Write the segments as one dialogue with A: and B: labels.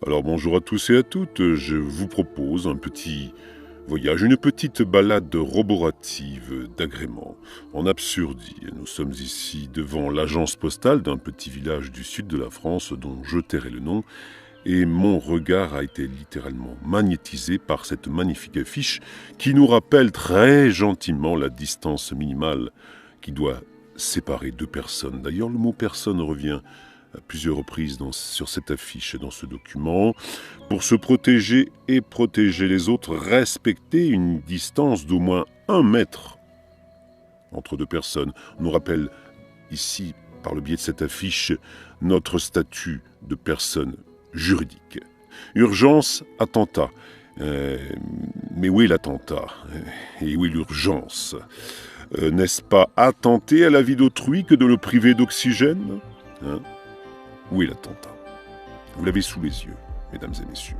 A: Alors bonjour à tous et à toutes, je vous propose un petit voyage, une petite balade roborative d'agrément en Absurdie. Nous sommes ici devant l'agence postale d'un petit village du sud de la France dont je tairai le nom, et mon regard a été littéralement magnétisé par cette magnifique affiche qui nous rappelle très gentiment la distance minimale qui doit séparer deux personnes. D'ailleurs, le mot personne revient à plusieurs reprises sur cette affiche et dans ce document. Pour se protéger et protéger les autres, respecter une distance d'au moins 1 mètre entre deux personnes. On nous rappelle ici, par le biais de cette affiche, notre statut de personne juridique. Urgence, attentat. Mais où est l'attentat? Et où est l'urgence? N'est-ce pas attenter à la vie d'autrui que de le priver d'oxygène? Où est l'attentat? Vous l'avez sous les yeux, mesdames et messieurs.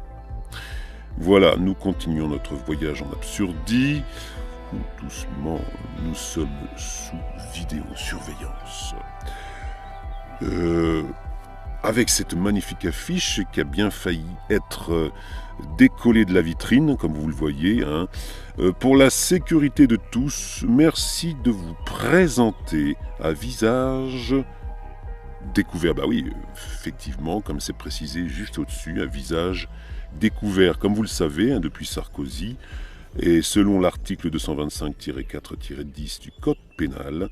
A: Voilà, nous continuons notre voyage en Absurdie. Doucement, nous sommes sous vidéosurveillance. Avec cette magnifique affiche qui a bien failli être décollée de la vitrine, comme vous le voyez. Pour la sécurité de tous, merci de vous présenter à visage découvert. Bah oui, effectivement, comme c'est précisé juste au-dessus, un visage découvert, comme vous le savez, depuis Sarkozy, et selon l'article 225-4-10 du Code pénal,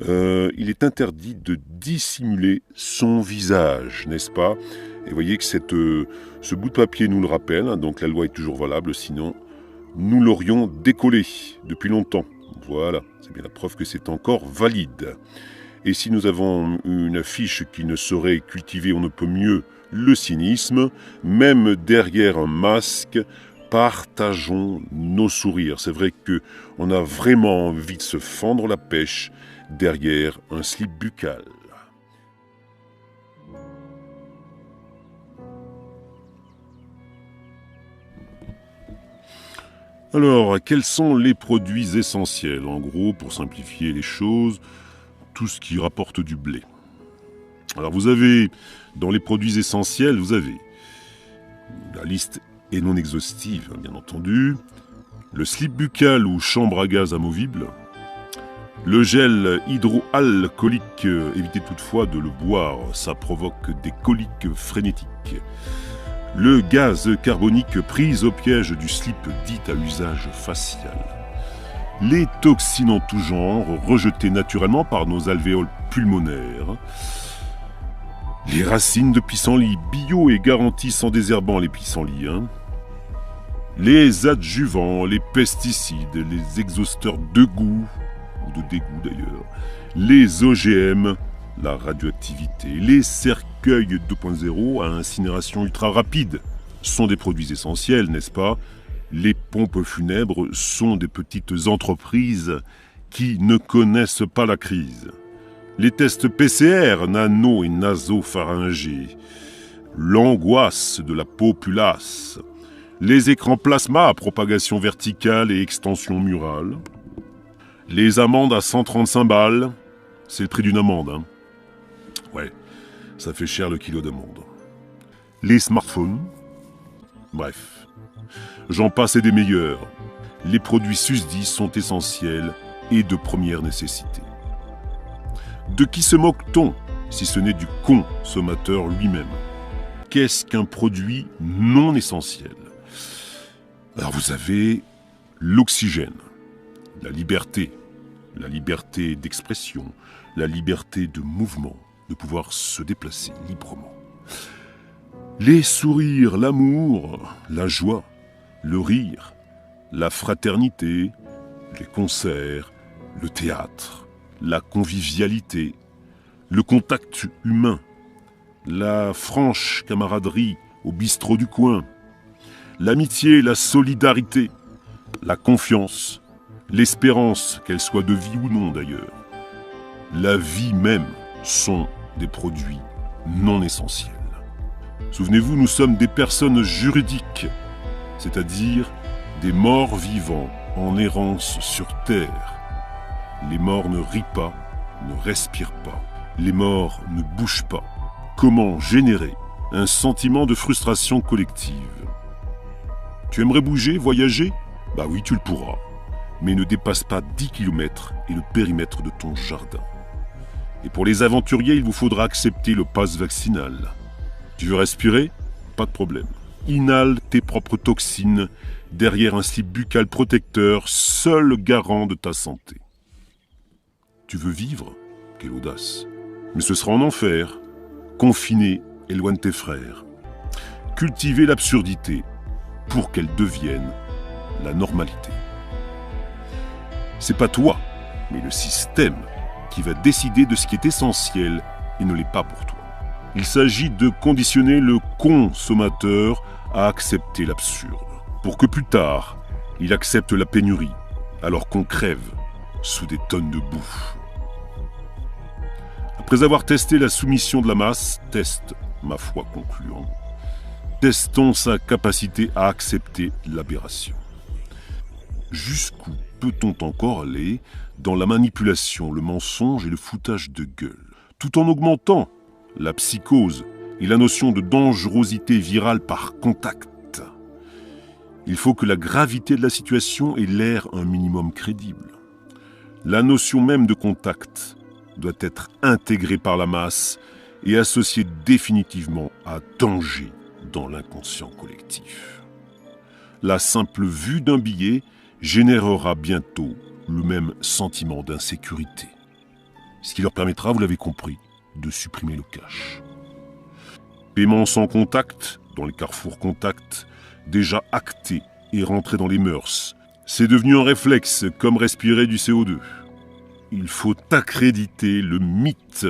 A: il est interdit de dissimuler son visage, n'est-ce pas? Et vous voyez que ce bout de papier nous le rappelle, donc la loi est toujours valable, sinon nous l'aurions décollé depuis longtemps. Voilà, c'est bien la preuve que c'est encore valide. Et si nous avons une affiche qui ne saurait cultiver, on ne peut mieux le cynisme, même derrière un masque, partageons nos sourires. C'est vrai qu'on a vraiment envie de se fendre la pêche derrière un slip buccal. Alors, quels sont les produits essentiels? En gros, pour simplifier les choses, tout ce qui rapporte du blé. Alors vous avez, dans les produits essentiels, vous avez, la liste est non exhaustive, bien entendu, le slip buccal ou chambre à gaz amovible, le gel hydroalcoolique, évitez toutefois de le boire, ça provoque des coliques frénétiques, le gaz carbonique pris au piège du slip dit à usage facial, les toxines en tout genre, rejetées naturellement par nos alvéoles pulmonaires. Les racines de pissenlit, bio et garanties sans désherbant les pissenlits. Les adjuvants, les pesticides, les exhausteurs de goût, ou de dégoût d'ailleurs. Les OGM, la radioactivité. Les cercueils 2.0 à incinération ultra rapide sont des produits essentiels, n'est-ce pas? Les pompes funèbres sont des petites entreprises qui ne connaissent pas la crise. Les tests PCR, nano et nasopharyngés, l'angoisse de la populace, les écrans plasma à propagation verticale et extension murale, les amendes à 135 balles, c'est le prix d'une amende. Ouais, ça fait cher le kilo d'amende. Les smartphones, bref. J'en passe et des meilleurs. Les produits susdits sont essentiels et de première nécessité. De qui se moque-t-on, si ce n'est du consommateur lui-même? Qu'est-ce qu'un produit non essentiel? Alors vous avez l'oxygène, la liberté d'expression, la liberté de mouvement, de pouvoir se déplacer librement. Les sourires, l'amour, la joie, le rire, la fraternité, les concerts, le théâtre, la convivialité, le contact humain, la franche camaraderie au bistrot du coin, l'amitié, la solidarité, la confiance, l'espérance, qu'elle soit de vie ou non d'ailleurs, la vie même sont des produits non essentiels. Souvenez-vous, nous sommes des personnes juridiques, c'est-à-dire des morts vivants en errance sur Terre. Les morts ne rient pas, ne respirent pas. Les morts ne bougent pas. Comment générer un sentiment de frustration collective. Tu aimerais bouger, voyager? Bah oui, tu le pourras. Mais ne dépasse pas 10 km et le périmètre de ton jardin. Et pour les aventuriers, il vous faudra accepter le pass vaccinal. Tu veux respirer? Pas de problème. Inhale tes propres toxines derrière un slip buccal protecteur, seul garant de ta santé. Tu veux vivre? Quelle audace! Mais ce sera en enfer. Confiné, éloigne tes frères. Cultiver l'absurdité pour qu'elle devienne la normalité. C'est pas toi, mais le système qui va décider de ce qui est essentiel et ne l'est pas pour toi. Il s'agit de conditionner le consommateur à accepter l'absurde, pour que plus tard, il accepte la pénurie, alors qu'on crève sous des tonnes de bouffe. Après avoir testé la soumission de la masse, test, ma foi, concluant, testons sa capacité à accepter l'aberration. Jusqu'où peut-on encore aller dans la manipulation, le mensonge et le foutage de gueule, tout en augmentant la psychose et la notion de dangerosité virale par contact? Il faut que la gravité de la situation ait l'air un minimum crédible. La notion même de contact doit être intégrée par la masse et associée définitivement à danger dans l'inconscient collectif. La simple vue d'un billet générera bientôt le même sentiment d'insécurité. Ce qui leur permettra, vous l'avez compris, de supprimer le cash. Paiement sans contact, dans les carrefours contact, déjà acté et rentré dans les mœurs. C'est devenu un réflexe, comme respirer du CO2. Il faut accréditer le mythe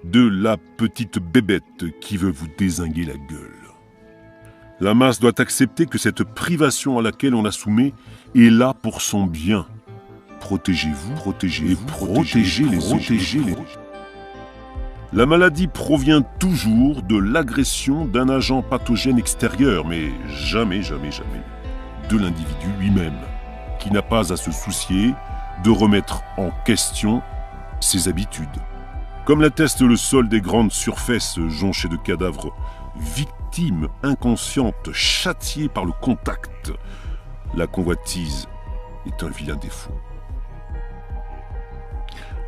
A: de la petite bébête qui veut vous dézinguer la gueule. La masse doit accepter que cette privation à laquelle on la soumet est là pour son bien. Protégez-vous, protégez-vous, protégez les autres. La maladie provient toujours de l'agression d'un agent pathogène extérieur, mais jamais, jamais, jamais de l'individu lui-même, qui n'a pas à se soucier de remettre en question ses habitudes. Comme l'atteste le sol des grandes surfaces jonchées de cadavres, victimes inconscientes châtiées par le contact, la convoitise est un vilain défaut.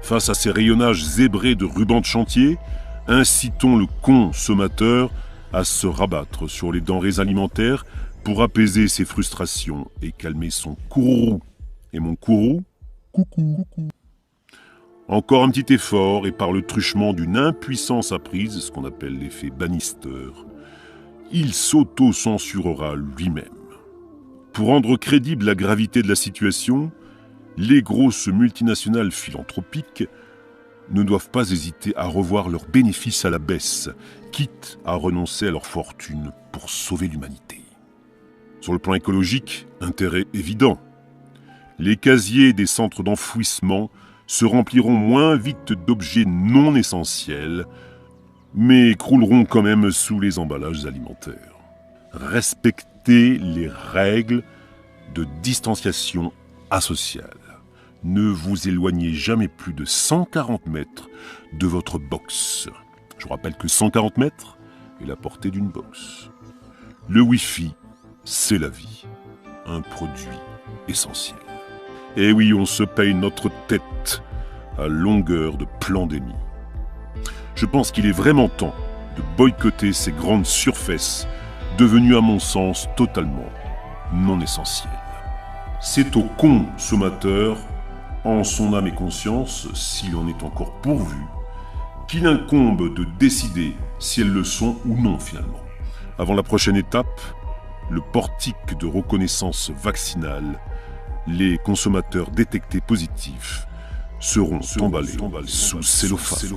A: Face à ces rayonnages zébrés de rubans de chantier, incitons le consommateur à se rabattre sur les denrées alimentaires pour apaiser ses frustrations et calmer son courroux. Et mon courroux, coucou. Encore un petit effort et par le truchement d'une impuissance apprise, ce qu'on appelle l'effet Bannister, il s'auto-censurera lui-même. Pour rendre crédible la gravité de la situation, les grosses multinationales philanthropiques ne doivent pas hésiter à revoir leurs bénéfices à la baisse, quitte à renoncer à leur fortune pour sauver l'humanité. Sur le plan écologique, intérêt évident. Les casiers des centres d'enfouissement se rempliront moins vite d'objets non essentiels, mais crouleront quand même sous les emballages alimentaires. Respectez les règles de distanciation asociale. Ne vous éloignez jamais plus de 140 mètres de votre box. Je vous rappelle que 140 mètres est la portée d'une box. Le Wi-Fi, c'est la vie. Un produit essentiel. Et oui, on se paye notre tête à longueur de pandémie. Je pense qu'il est vraiment temps de boycotter ces grandes surfaces devenues à mon sens totalement non essentielles. C'est au consommateur, en son âme et conscience, s'il en est encore pourvu, qu'il incombe de décider si elles le sont ou non finalement. Avant la prochaine étape, le portique de reconnaissance vaccinale, les consommateurs détectés positifs seront emballés sous cellophane.